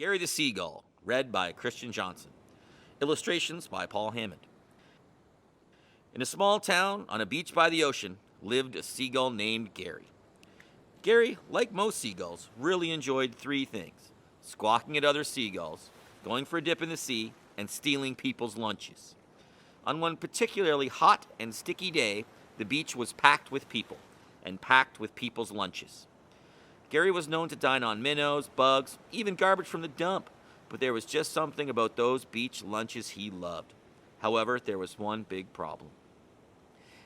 Gary the Seagull, read by Christian Johnston. Illustrations by Paul Hammond. In a small town on a beach by the ocean lived a seagull named Gary. Gary, like most seagulls, really enjoyed three things: squawking at other seagulls, going for a dip in the sea, and stealing people's lunches. On one particularly hot and sticky day, the beach was packed with people, and packed with people's lunches. Gary was known to dine on minnows, bugs, even garbage from the dump, but there was just something about those beach lunches he loved. However, there was one big problem.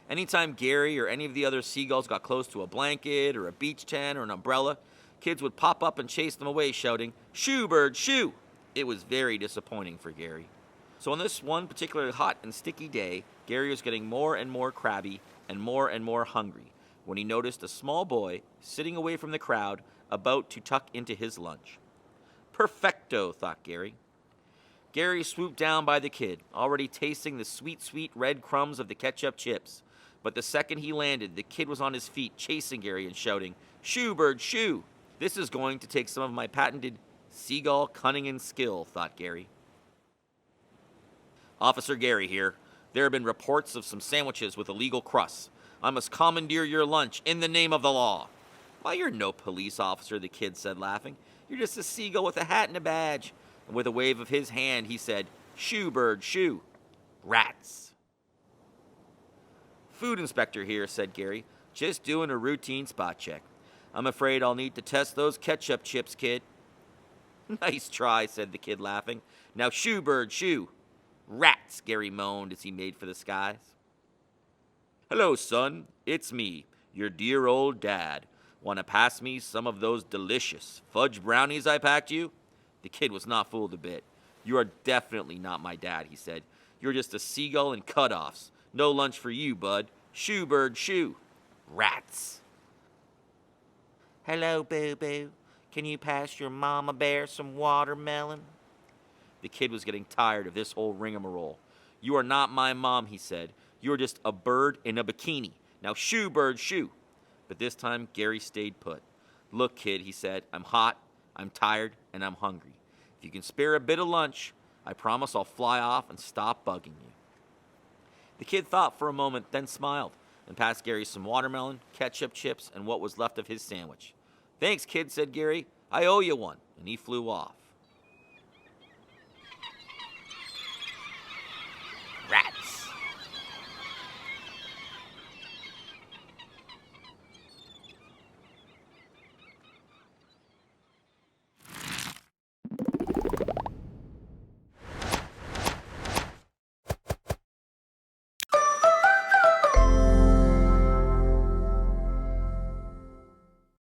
Anytime Gary or any of the other seagulls got close to a blanket or a beach tent or an umbrella, kids would pop up and chase them away, shouting, "Shoo, bird, shoo!" It was very disappointing for Gary. So on this one particularly hot and sticky day, Gary was getting more and more crabby and more hungry when he noticed a small boy sitting away from the crowd about to tuck into his lunch. Perfecto, thought Gary. Gary swooped down by the kid, already tasting the sweet red crumbs of the ketchup chips. But the second he landed, the kid was on his feet, chasing Gary and shouting, "Shoo, bird, shoo! This is going to take some of my patented seagull cunning and skill," thought Gary. "Officer Gary here. There have been reports of some sandwiches with illegal crusts. I must commandeer your lunch in the name of the law." "Why, you're no police officer," the kid said, laughing. "You're just a seagull with a hat and a badge." And with a wave of his hand, he said, "Shoo, bird, shoo! Rats!" "Food inspector here," said Gary. "Just doing a routine spot check. I'm afraid I'll need to test those ketchup chips, kid." "Nice try," said the kid, laughing. "Now shoo, bird, shoo!" "Rats!" Gary moaned as he made for the skies. "Hello, son. It's me, your dear old dad. Want to pass me some of those delicious fudge brownies I packed you?" The kid was not fooled a bit. "You are definitely not my dad," he said. "You're just a seagull in cutoffs. No lunch for you, bud. Shoo, bird, shoo! Rats!" "Hello, Boo-Boo. Can you pass your mama bear some watermelon?" The kid was getting tired of this whole rigmarole. "You are not my mom," he said. "You are just a bird in a bikini. Now shoo, bird, shoo!" But this time, Gary stayed put. "Look, kid," he said, "I'm hot, I'm tired, and I'm hungry. If you can spare a bit of lunch, I promise I'll fly off and stop bugging you." The kid thought for a moment, then smiled, and passed Gary some watermelon, ketchup chips, and what was left of his sandwich. "Thanks, kid," said Gary. "I owe you one," and he flew off.